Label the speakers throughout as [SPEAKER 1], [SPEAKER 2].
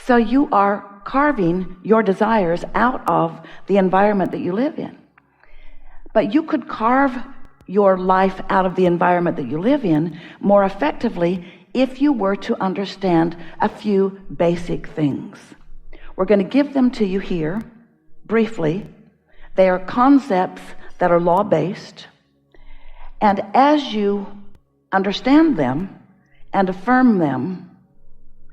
[SPEAKER 1] So you are carving your desires out of the environment that you live in. But you could carve your life out of the environment that you live in more effectively if you were to understand a few basic things. We're going to give them to you here briefly. They are concepts that are law-based, and as you understand them and affirm them,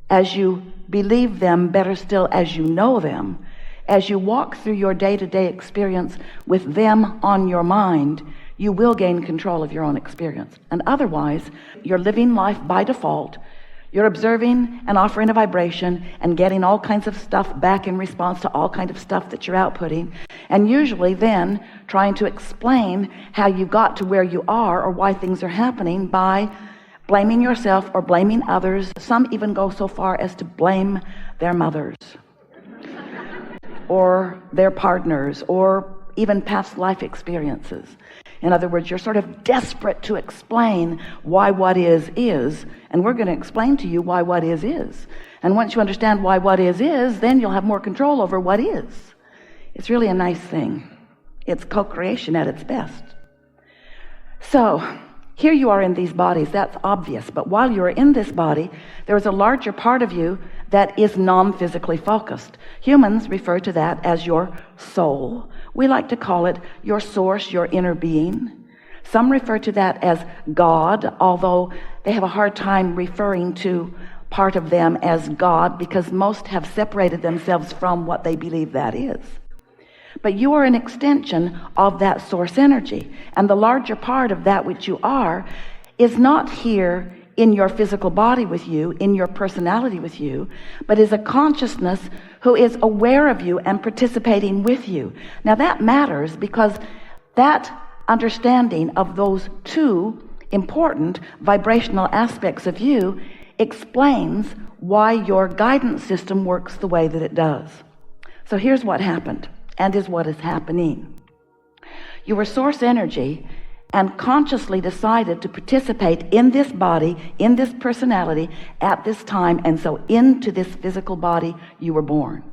[SPEAKER 1] as you believe them, better still, as you know them, as you walk through your day-to-day experience with them on your mind, you will gain control of your own experience. And otherwise, you're living life by default. You're observing and offering a vibration and getting all kinds of stuff back in response to all kinds of stuff that you're outputting, and usually then trying to explain how you got to where you are or why things are happening by blaming yourself or blaming others. Some even go so far as to blame their mothers or their partners or even past life experiences. In other words, you're sort of desperate to explain why what is, and we're going to explain to you why what is. And once you understand why what is, then you'll have more control over what is. It's really a nice thing. It's co-creation at its best. So here you are in these bodies, that's obvious, but while you're in this body, there is a larger part of you that is non-physically focused. Humans refer to that as your soul. We like to call it your source, your inner being. Some refer to that as God, although they have a hard time referring to part of them as God because most have separated themselves from what they believe that is. But you are an extension of that source energy, and the larger part of that which you are is not here in your physical body with you, in your personality with you, but is a consciousness who is aware of you and participating with you. Now that matters because that understanding of those two important vibrational aspects of you explains why your guidance system works the way that it does. So here's what happened, and is what is happening. You were source energy and consciously decided to participate in this body, in this personality, at this time, and so into this physical body you were born.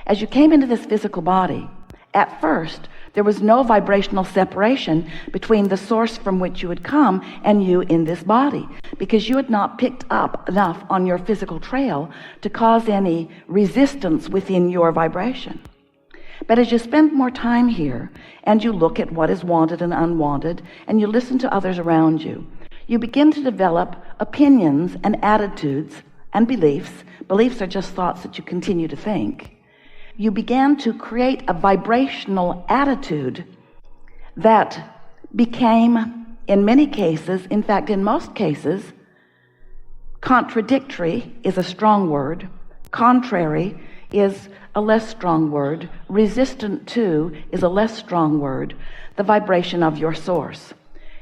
[SPEAKER 1] As you came into this physical body, at first there was no vibrational separation between the source from which you had come and you in this body, because you had not picked up enough on your physical trail to cause any resistance within your vibration. But as you spend more time here and you look at what is wanted and unwanted, and you listen to others around you, you begin to develop opinions and attitudes and beliefs. Beliefs are just thoughts that you continue to think. You began to create a vibrational attitude that became, in many cases, in fact in most cases, contradictory is a strong word, contrary is a less strong word, resistant to is a less strong word, the vibration of your source.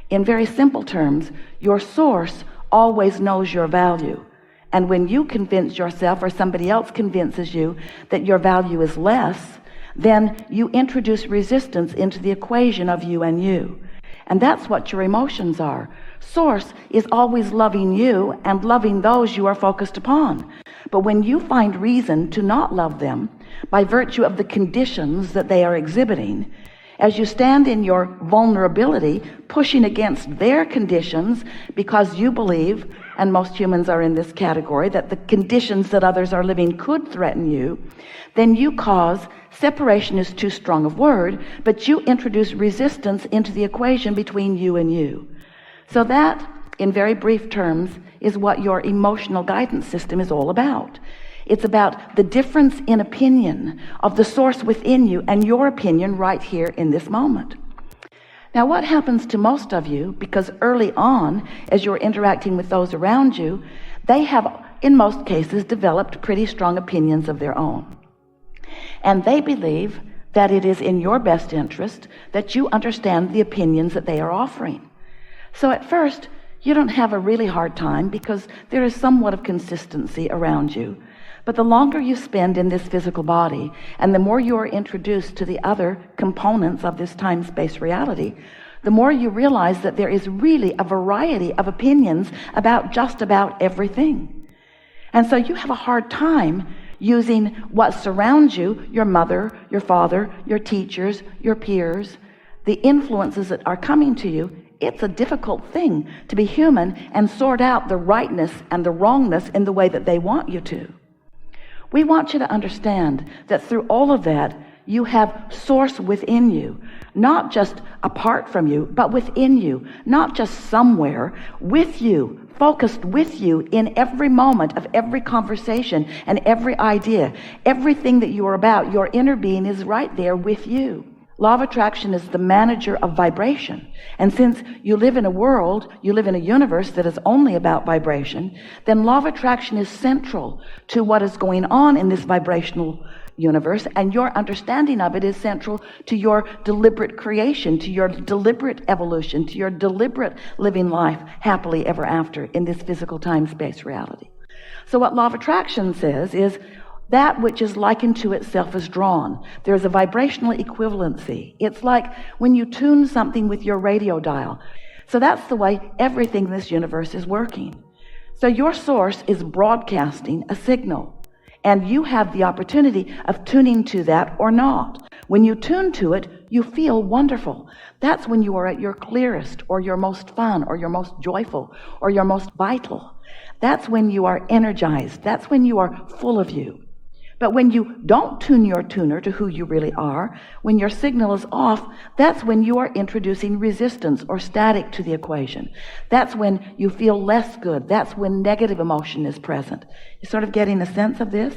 [SPEAKER 1] In very simple terms, your source always knows your value. And when you convince yourself or somebody else convinces you that your value is less, then you introduce resistance into the equation of you and you. And that's what your emotions are. Source is always loving you and loving those you are focused upon. But when you find reason to not love them by virtue of the conditions that they are exhibiting, as you stand in your vulnerability, pushing against their conditions because you believe, and most humans are in this category, that the conditions that others are living could threaten you, then you cause, separation is too strong a word, but you introduce resistance into the equation between you and you. So that, in very brief terms, is what your emotional guidance system is all about. It's about the difference in opinion of the source within you and your opinion right here in this moment. Now, what happens to most of you, because early on, as you're interacting with those around you, they have, in most cases, developed pretty strong opinions of their own. And they believe that it is in your best interest that you understand the opinions that they are offering. So at first, you don't have a really hard time because there is somewhat of consistency around you. But the longer you spend in this physical body, and the more you are introduced to the other components of this time-space reality, the more you realize that there is really a variety of opinions about just about everything. And so you have a hard time. using what surrounds you, your mother, your father, your teachers, your peers, the influences that are coming to you. It's a difficult thing to be human and sort out the rightness and the wrongness in the way that they want you to. We want you to understand that through all of that, you have source within you, not just apart from you, but within you, not just somewhere, with you, focused with you in every moment of every conversation and every idea. Everything that you are about, your inner being is right there with you. Law of attraction is the manager of vibration. And since you live in a world, you live in a universe that is only about vibration, then law of attraction is central to what is going on in this vibrational universe, and your understanding of it is central to your deliberate creation, to your deliberate evolution, to your deliberate living life happily ever after in this physical time-space reality. So what law of attraction says is that which is likened to itself is drawn. There's a vibrational equivalency. It's like when you tune something with your radio dial. So that's the way everything in this universe is working. So your source is broadcasting a signal, and you have the opportunity of tuning to that or not. When you tune to it, you feel wonderful. That's when you are at your clearest, or your most fun, or your most joyful, or your most vital. That's when you are energized. That's when you are full of you. But when you don't tune your tuner to who you really are, when your signal is off, that's when you are introducing resistance or static to the equation. That's when you feel less good. That's when negative emotion is present. You're sort of getting a sense of this?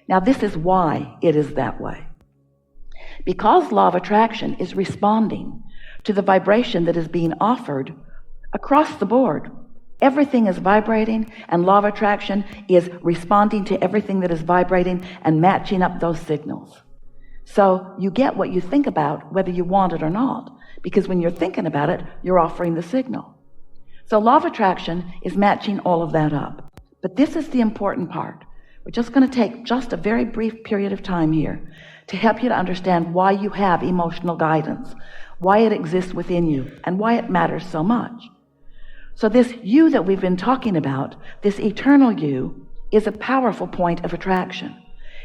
[SPEAKER 1] Now, this is why it is that way. Because law of attraction is responding to the vibration that is being offered across the board. Everything is vibrating, and law of attraction is responding to everything that is vibrating and matching up those signals. So you get what you think about, whether you want it or not, because when you're thinking about it, you're offering the signal. So law of attraction is matching all of that up. But this is the important part. We're just going to take just a very brief period of time here to help you to understand why you have emotional guidance, why it exists within you, and why it matters so much. So this you that we've been talking about, this eternal you, is a powerful point of attraction.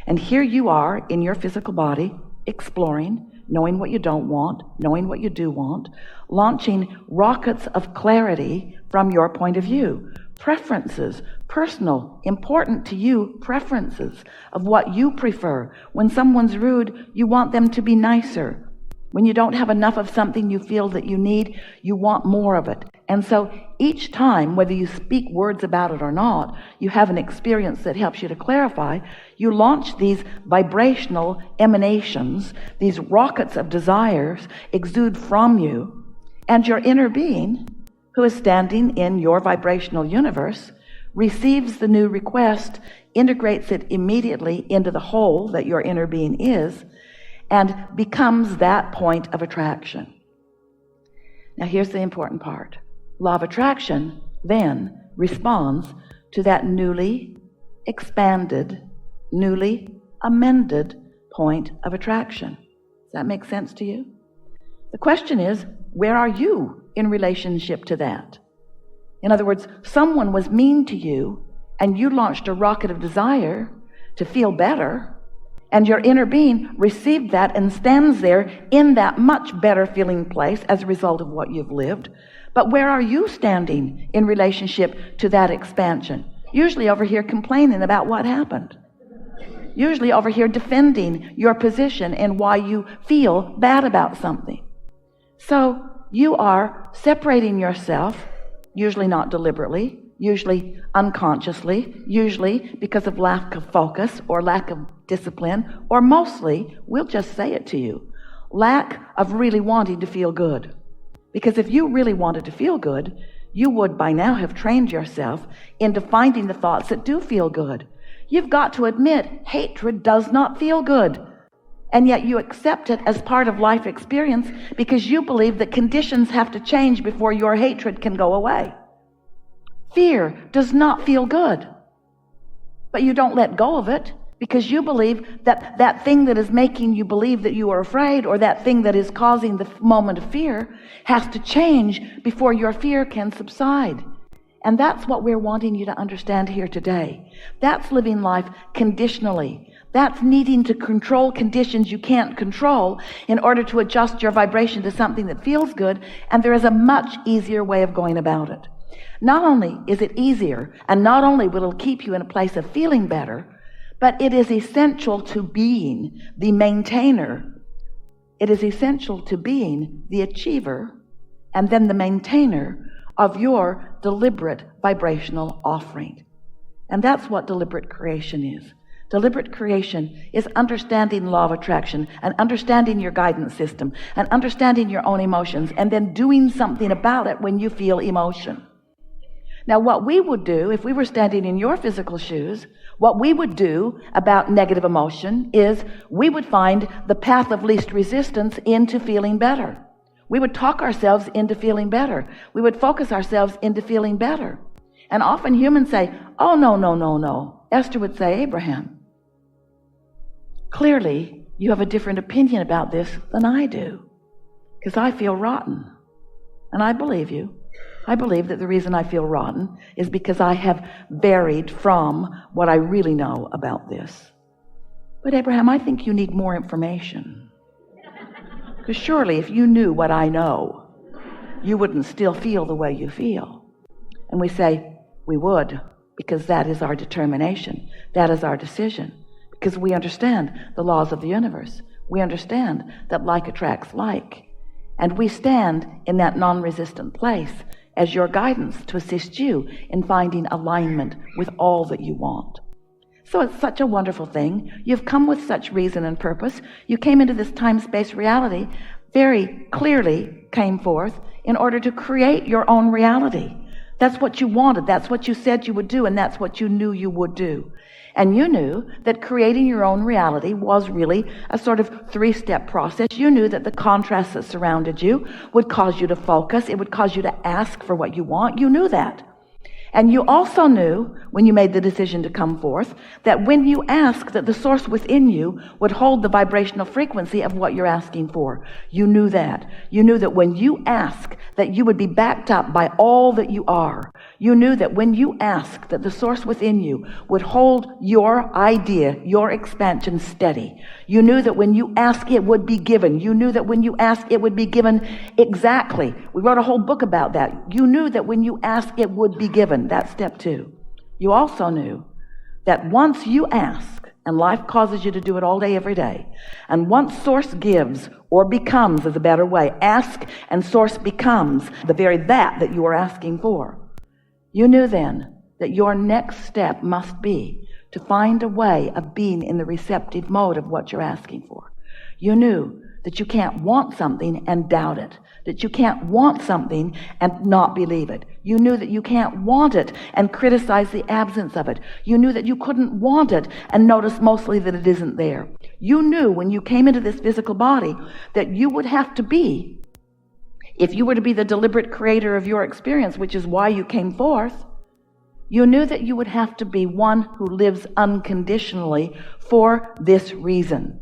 [SPEAKER 1] And here you are in your physical body, exploring, knowing what you don't want, knowing what you do want, launching rockets of clarity from your point of view, preferences, personal, important to you preferences of what you prefer. When someone's rude, you want them to be nicer. When you don't have enough of something you feel that you need, you want more of it. And so each time, whether you speak words about it or not, you have an experience that helps you to clarify. You launch these vibrational emanations, these rockets of desires exude from you, and your inner being, who is standing in your vibrational universe, receives the new request, integrates it immediately into the whole that your inner being is, and becomes that point of attraction. Now here's the important part. Law of attraction then responds to that newly expanded, newly amended point of attraction. Does that make sense to you? The question is, where are you in relationship to that? In other words, someone was mean to you and you launched a rocket of desire to feel better, and your inner being received that and stands there in that much better feeling place as a result of what you've lived. But where are you standing in relationship to that expansion? Usually over here complaining about what happened. Usually over here defending your position and why you feel bad about something. So you are separating yourself, usually not deliberately, usually unconsciously, usually because of lack of focus or lack of discipline, or mostly, we'll just say it to you, lack of really wanting to feel good. Because if you really wanted to feel good, you would by now have trained yourself into finding the thoughts that do feel good. You've got to admit, hatred does not feel good. And yet you accept it as part of life experience because you believe that conditions have to change before your hatred can go away. Fear does not feel good, but you don't let go of it because you believe that that thing that is making you believe that you are afraid, or that thing that is causing the moment of fear, has to change before your fear can subside. And that's what we're wanting you to understand here today. That's living life conditionally. That's needing to control conditions you can't control in order to adjust your vibration to something that feels good. And there is a much easier way of going about it. Not only is it easier, and not only will it keep you in a place of feeling better, but it is essential to being the maintainer. It is essential to being the achiever and then the maintainer of your deliberate vibrational offering. And that's what deliberate creation is. Deliberate creation is understanding law of attraction and understanding your guidance system and understanding your own emotions and then doing something about it when you feel emotion. Now, what we would do if we were standing in your physical shoes, what we would do about negative emotion is we would find the path of least resistance into feeling better. We would talk ourselves into feeling better. We would focus ourselves into feeling better. And often humans say, oh, no, no, no, no. Esther would say, Abraham, clearly you have a different opinion about this than I do, because I feel rotten. And I believe you. I believe that the reason I feel rotten is because I have varied from what I really know about this. But Abraham, I think you need more information. Because surely if you knew what I know, you wouldn't still feel the way you feel. And we say, we would, because that is our determination. That is our decision. Because we understand the laws of the universe. We understand that like attracts like. And we stand in that non-resistant place as your guidance to assist you in finding alignment with all that you want. So it's such a wonderful thing. You've come with such reason and purpose. You came into this time-space reality, very clearly came forth in order to create your own reality. That's what you wanted. That's what you said you would do, and that's what you knew you would do. And you knew that creating your own reality was really a sort of three-step process. You knew that the contrasts that surrounded you would cause you to focus. It would cause you to ask for what you want. You knew that. And you also knew, when you made the decision to come forth, that when you ask, that the source within you would hold the vibrational frequency of what you're asking for. You knew that. You knew that when you ask, that you would be backed up by all that you are. You knew that when you ask, that the source within you would hold your idea, your expansion steady. You knew that when you ask, it would be given. You knew that when you ask, it would be given exactly. We wrote a whole book about that. You knew that when you ask, it would be given. That's step 2. You also knew that once you ask, and life causes you to do it all day, every day, and once source gives, or becomes is a better way, ask and source becomes the very that you are asking for. You knew then that your next step must be to find a way of being in the receptive mode of what you're asking for. You knew that you can't want something and doubt it, that you can't want something and not believe it. You knew that you can't want it and criticize the absence of it. You knew that you couldn't want it and notice mostly that it isn't there. You knew when you came into this physical body that you would have to be, if you were to be the deliberate creator of your experience, which is why you came forth, you knew that you would have to be one who lives unconditionally for this reason.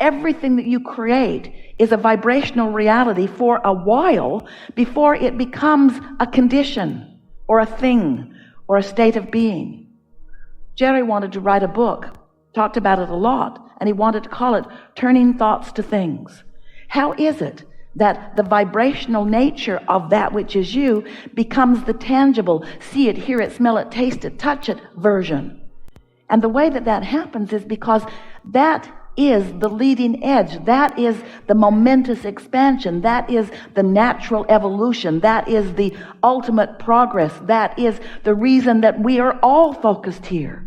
[SPEAKER 1] Everything that you create is a vibrational reality for a while before it becomes a condition or a thing or a state of being. Jerry wanted to write a book, talked about it a lot, and he wanted to call it Turning Thoughts to Things. How is it that the vibrational nature of that which is you becomes the tangible, see it, hear it, smell it, taste it, touch it version? And the way that that happens is because that is the leading edge. That is the momentous expansion. That is the natural evolution. That is the ultimate progress. That is the reason that we are all focused here.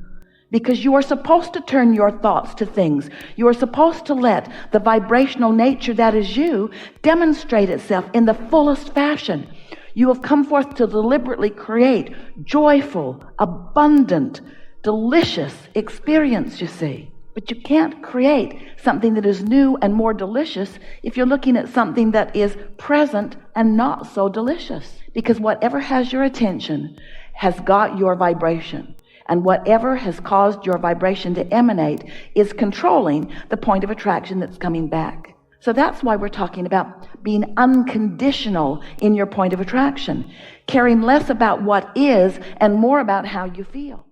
[SPEAKER 1] Because you are supposed to turn your thoughts to things. You are supposed to let the vibrational nature that is you demonstrate itself in the fullest fashion. You have come forth to deliberately create joyful, abundant, delicious experience, you see. But you can't create something that is new and more delicious if you're looking at something that is present and not so delicious. Because whatever has your attention has got your vibration. And whatever has caused your vibration to emanate is controlling the point of attraction that's coming back. So that's why we're talking about being unconditional in your point of attraction, caring less about what is and more about how you feel.